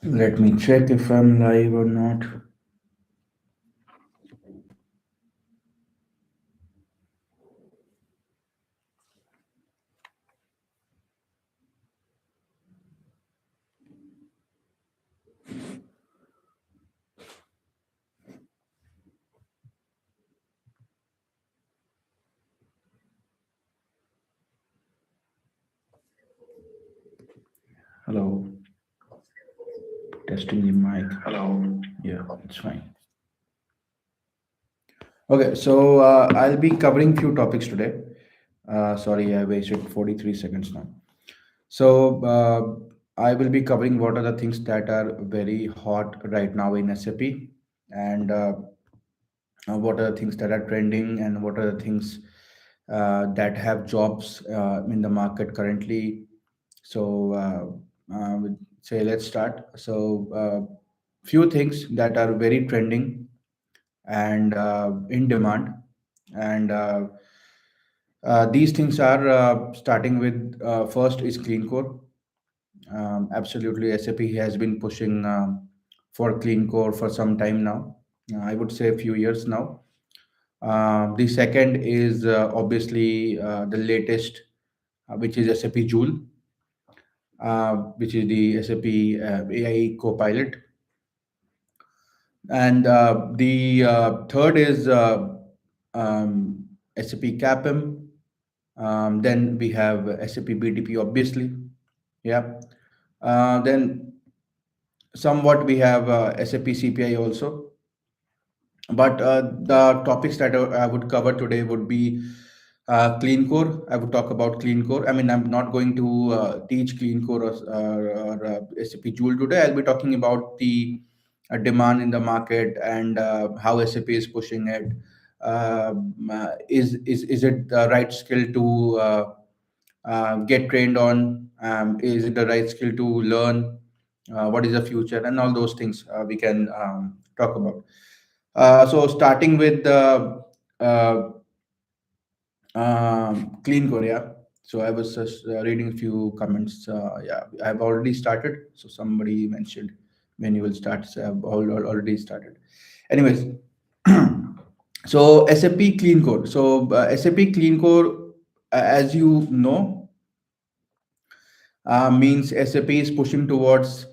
Let me check if I'm live or not. Hello, testing the mic. Hello. Yeah, it's fine. Okay, so I'll be covering few topics today. Sorry, I wasted 43 seconds now. So I will be covering what are the things that are very hot right now in SAP, and what are the things that are trending, and what are the things that have jobs in the market currently. So say let's start. So few things that are very trending and in demand, and these things are starting with first is clean core. Absolutely, SAP has been pushing for clean core for some time now. I would say a few years now. The second is obviously the latest, which is SAP Joule, which is the SAP AI Copilot. And the third is SAP CAPM. Then we have SAP BTP, obviously. Yeah. Then somewhat we have SAP CPI also. But the topics that I would cover today would be clean core. I would talk about clean core. I mean, I'm not going to teach clean core or SAP Joule today. I'll be talking about the demand in the market and how SAP is pushing it. Is it the right skill to get trained on? Is it the right skill to learn? What is the future? And all those things we can talk about. So starting with the uh, clean Korea. So I was just reading a few comments. Yeah, I've already started. So somebody mentioned when you will start. So I've already started. Anyways, so SAP Clean Core. So SAP Clean Core, as you know, means SAP is pushing towards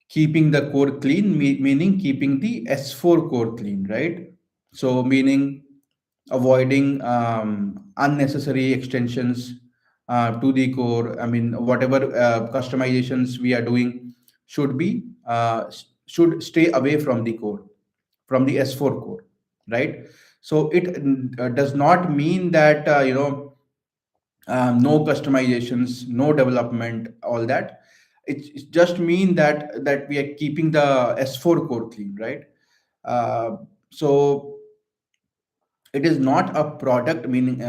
keeping the core clean, meaning keeping the S4 core clean, right? So meaning avoiding unnecessary extensions to the core. I mean, whatever customizations we are doing should be should stay away from the core, from the S4 core, right? So it does not mean that no customizations, no development, all that. It just mean that we are keeping the S4 core clean, right? So it is not a product, meaning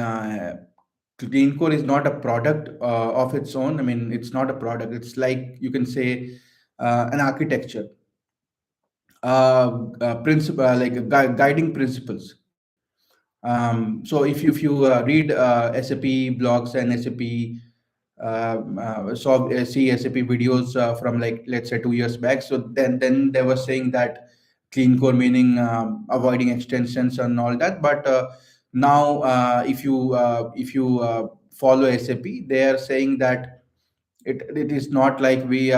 clean core is not a product of its own. I mean, it's not a product. It's like you can say an architecture, principle, like guiding principles. So if you read SAP blogs and SAP see SAP videos from, like, let's say 2 years back. So then they were saying that clean core meaning avoiding extensions and all that. But now if you follow SAP, they are saying that it is not like we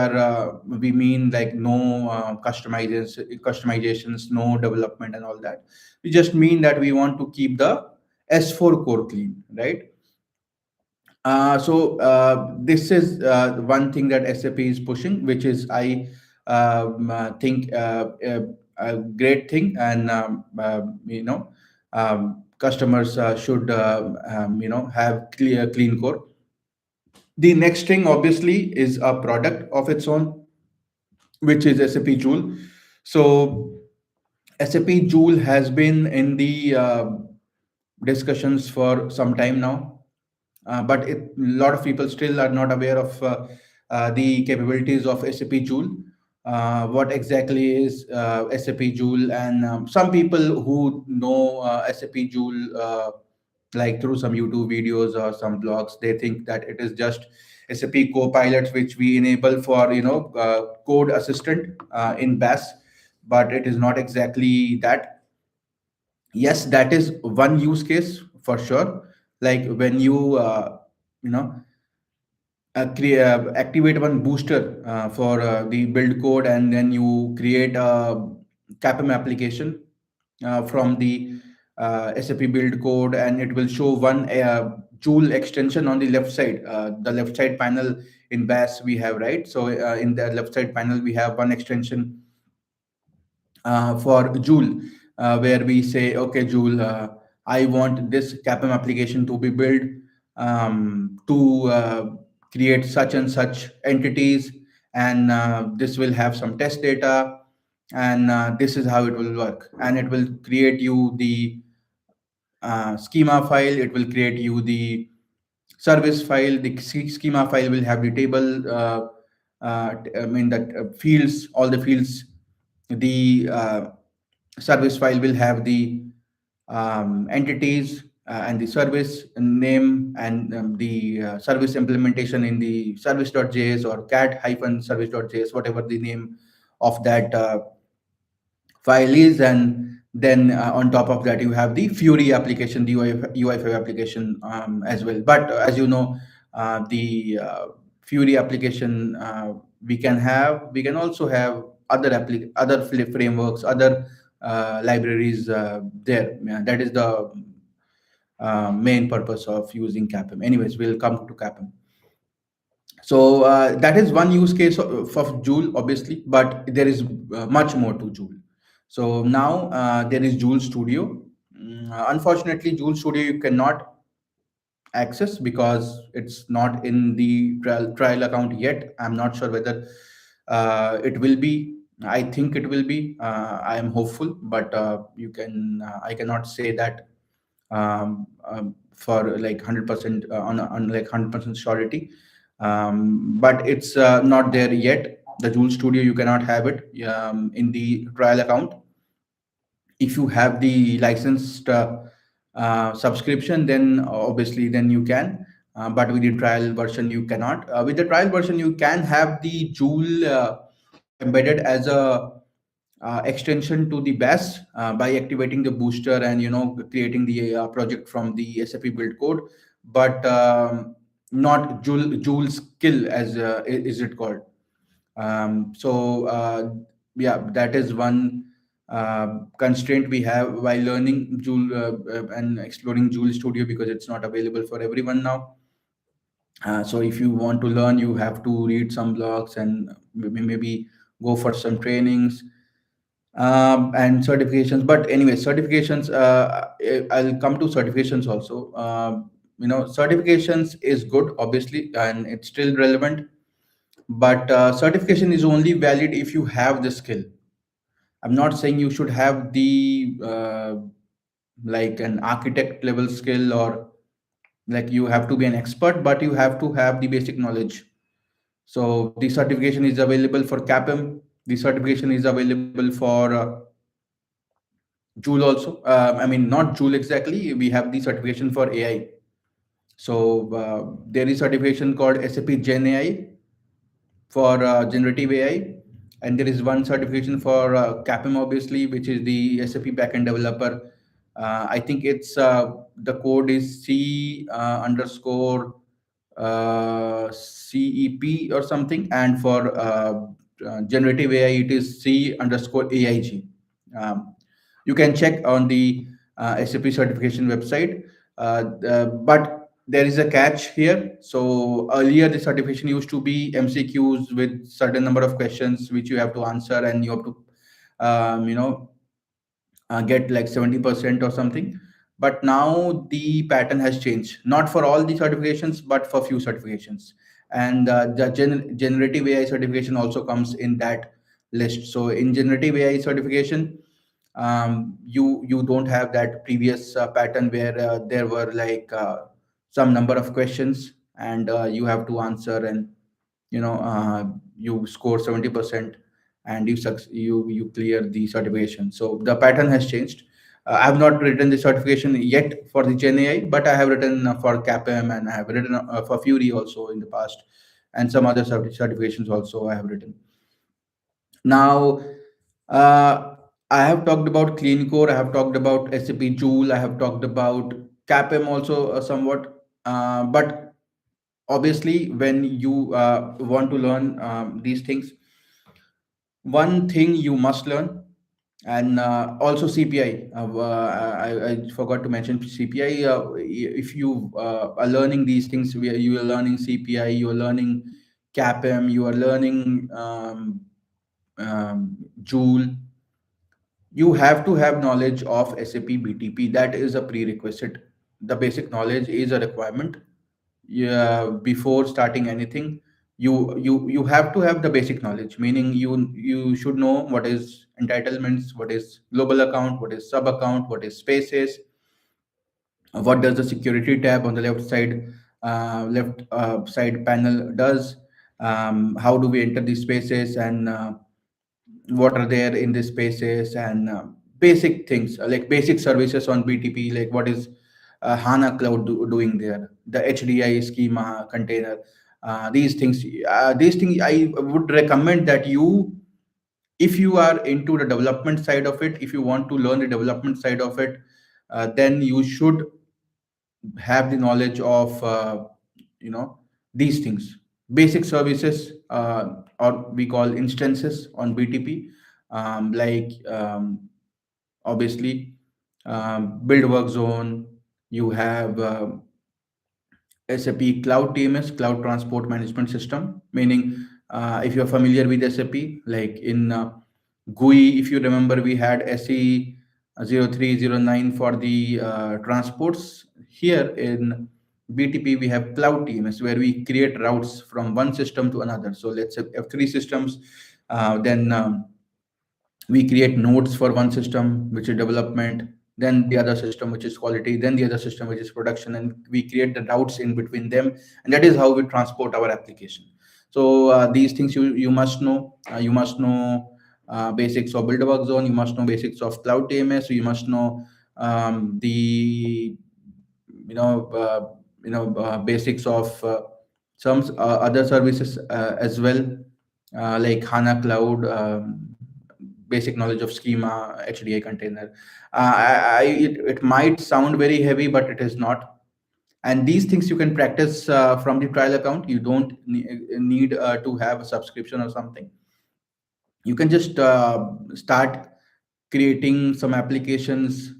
mean like no customizations, no development and all that. We just mean that we want to keep the S4 core clean, right? So this is one thing that SAP is pushing, which is I think a great thing, and customers should have clean core. The next thing obviously is a product of its own, which is SAP Joule. So SAP Joule has been in the discussions for some time now, but a lot of people still are not aware of the capabilities of SAP Joule. What exactly is SAP Joule? And some people who know SAP Joule, like through some YouTube videos or some blogs, they think that it is just SAP Copilots, which we enable for code assistant in BAS, but it is not exactly that. Yes, that is one use case for sure. Like when you know activate one booster for the build code, and then you create a CAPM application from the SAP build code, and it will show one Joule extension on the left side. The left side panel in BAS we have, right? So in the left side panel we have one extension for Joule, where we say, okay, Joule, I want this CAPM application to be built to create such and such entities, and this will have some test data, and this is how it will work. And it will create you the schema file, it will create you the service file. The schema file will have the table, I mean, that fields, all the fields. The service file will have the entities and the service name, and the service implementation in the service.js or cat-service.js, whatever the name of that file is. And then on top of that you have the Fury application, the UI5 application as well. But as you know, the Fury application, we can also have other frameworks, other libraries there. Yeah, that is the main purpose of using CAPM. Anyways, we'll come to CAPM. So that is one use case of Joule, obviously, but there is much more to Joule. So now there is Joule Studio. Unfortunately, Joule Studio you cannot access because it's not in the trial account yet. I'm not sure whether it will be. I think it will be. I am hopeful, but I cannot say that for like 100% on like 100% surety. But it's not there yet. The Joule Studio, you cannot have it in the trial account. If you have the licensed subscription, then obviously then you can. But with the trial version, you cannot. With the trial version, you can have the Joule embedded as a extension to the BAS by activating the booster and creating the project from the SAP build code, but not Joule skill as is it called. So yeah, that is one constraint we have while learning Joule and exploring Joule Studio, because it's not available for everyone now. So if you want to learn, you have to read some blogs and maybe go for some trainings and certifications. But anyway, certifications, I'll come to certifications also. Certifications is good, obviously, and it's still relevant, but certification is only valid if you have the skill. I'm not saying you should have the like an architect level skill, or like you have to be an expert, but you have to have the basic knowledge. So the certification is available for CAPM. The certification is available for Joule also. I mean, not Joule exactly. We have the certification for AI. So there is certification called SAP Gen AI for generative AI, and there is one certification for CAPM, obviously, which is the SAP backend developer. I think it's the code is C underscore CEP or something, and for generative AI it is C underscore AIG. Um, you can check on the SAP certification website. But there is a catch here. So earlier the certification used to be MCQs with certain number of questions which you have to answer, and you have to um, you know get like 70% or something. But now the pattern has changed, not for all the certifications but for few certifications. And the generative AI certification also comes in that list. So in generative AI certification, you don't have that previous pattern where there were like some number of questions, and you have to answer, and you score 70%, and you clear the certification. So the pattern has changed. I have not written the certification yet for the Gen AI, but I have written for CAPM, and I have written for Fury also in the past. and some other certifications also I have written. Now, uh, I have talked about clean core, I have talked about SAP Joule, I have talked about CAPM also somewhat. But obviously, when you want to learn these things, one thing you must learn, and also CPI. I forgot to mention CPI. If you are learning these things, you are learning CPI, you are learning CAPM, you are learning Joule, you have to have knowledge of SAP BTP. That is a prerequisite. The basic knowledge is a requirement. Yeah, before starting anything, you have to have the basic knowledge. Meaning, you should know what is entitlements, what is global account, what is sub account, what is spaces, what does the security tab on the left side panel does, how do we enter these spaces, and what are there in these spaces, and basic things like basic services on BTP, like what is HANA Cloud doing there, the HDI schema container, these things I would recommend that you, if you are into the development side of it, if you want to learn the development side of it, then you should have the knowledge of you know these things, basic services, or we call instances on BTP, like obviously build work zone. You have SAP Cloud TMS, Cloud Transport Management System, meaning if you're familiar with SAP, like in GUI, if you remember, we had SE 0309 for the transports. Here in BTP, we have Cloud TMS, where we create routes from one system to another. So let's say have three systems, then we create nodes for one system, which is development, then the other system, which is quality, then the other system, which is production, and we create the routes in between them, and that is how we transport our application. So these things you must know. You must know basics of build work zone. You must know basics of cloud TMS. You must know the basics of some other services as well, like HANA Cloud, basic knowledge of schema, HDI container. It might sound very heavy, but it is not. And these things you can practice from the trial account. You don't need to have a subscription or something. You can just start creating some applications,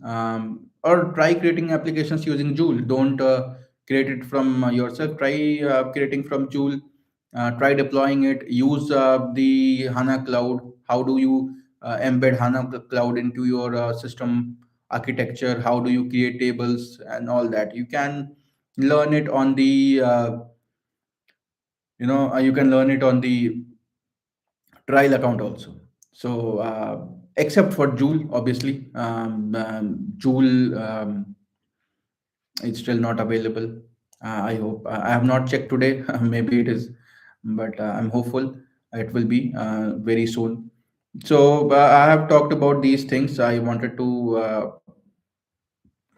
or try creating applications using Joule. Don't create it from yourself. Try creating from Joule. Try deploying it. Use the HANA Cloud. How do you embed HANA Cloud into your system architecture? How do you create tables and all that? You can learn it on the you can learn it on the trial account also. So except for Joule, obviously, Joule is still not available. I hope. I have not checked today. Maybe it is, but I'm hopeful it will be very soon. So I have talked about these things. I wanted to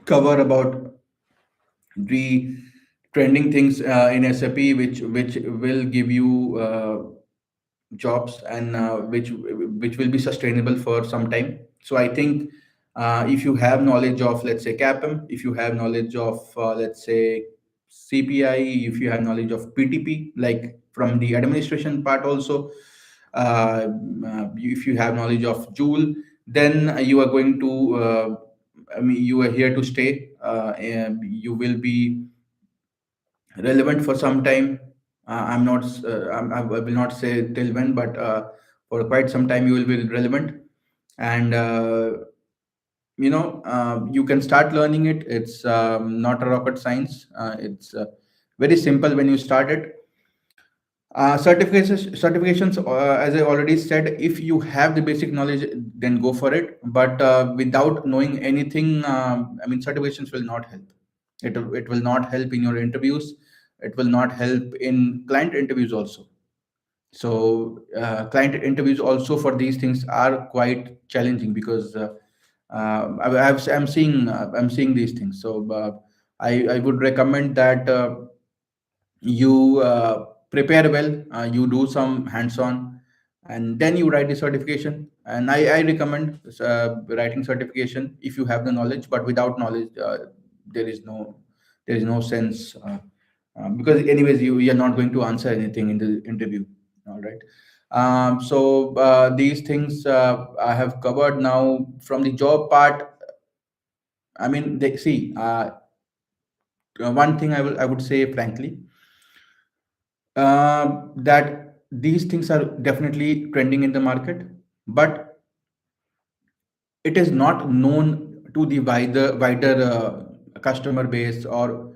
cover about the trending things in SAP, which will give you jobs, and which will be sustainable for some time. So I think if you have knowledge of, let's say, CAPM, if you have knowledge of let's say CPI, if you have knowledge of PTP, like from the administration part also, if you have knowledge of Joule, then you are going to you are here to stay, and you will be relevant for some time. I'm not, I will not say till when, but for quite some time you will be relevant. And you can start learning it. It's not a rocket science. It's very simple when you start it. Certifications, as I already said, if you have the basic knowledge, then go for it. But without knowing anything, I mean, certifications will not help. It will not help in your interviews. It will not help in client interviews also. So client interviews also for these things are quite challenging, because I'm seeing these things. So I would recommend that you. prepare well, you do some hands-on, and then you write the certification. And I recommend writing certification if you have the knowledge, but without knowledge, there is no there is no sense, because anyways you're not going to answer anything in the interview. All right. So these things I have covered. Now from the job part, I mean, they see, one thing I would say frankly, that these things are definitely trending in the market, but it is not known to the wider customer base, or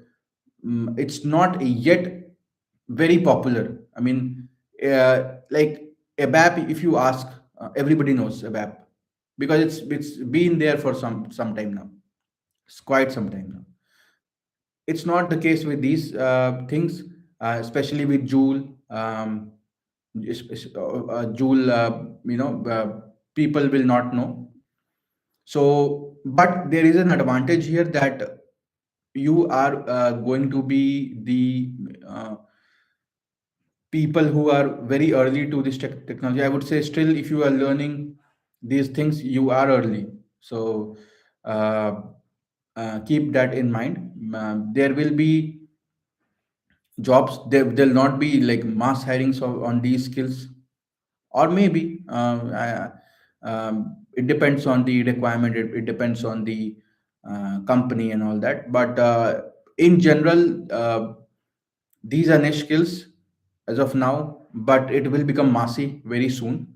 it's not yet very popular. I mean, like ABAP, if you ask, everybody knows ABAP, because it's been there for some time now. It's quite some time now. It's not the case with these things, especially with Joule. Joule, people will not know. So, but there is an advantage here that you are going to be the people who are very early to this technology. I would say still, if you are learning these things, you are early. So, uh, keep that in mind. There will be jobs, there'll not be like mass hirings on these skills, or maybe it depends on the requirement, it depends on the company and all that, but in general, these are niche skills as of now, but it will become massy very soon.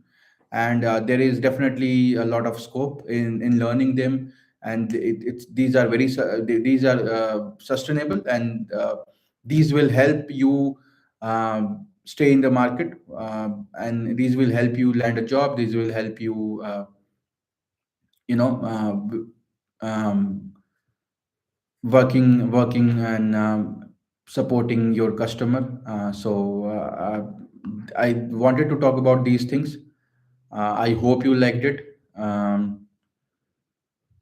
And there is definitely a lot of scope in learning them. And it's these are these are sustainable, and these will help you stay in the market, and these will help you land a job. These will help you, you know, working and supporting your customer. I wanted to talk about these things. I hope you liked it.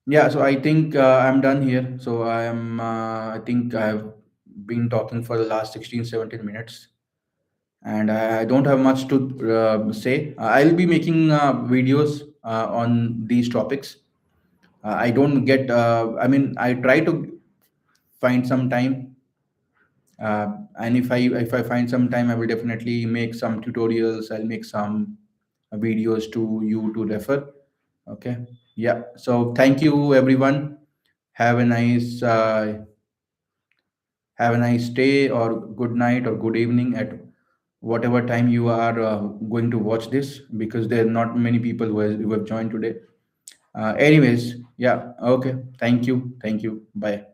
Yeah, so I think I'm done here. So I think I've been talking for the last 16, 17 minutes, and I don't have much to say. I'll be making videos on these topics. I don't get, I mean, I try to find some time, and if I find some time, I will definitely make some tutorials. I'll make some videos to you to refer. Okay. Yeah. So thank you, everyone. Have a nice have a nice day, or good night, or good evening, at whatever time you are going to watch this, because there are not many people who have joined today. Anyways, yeah. Okay. Thank you. Thank you. Bye.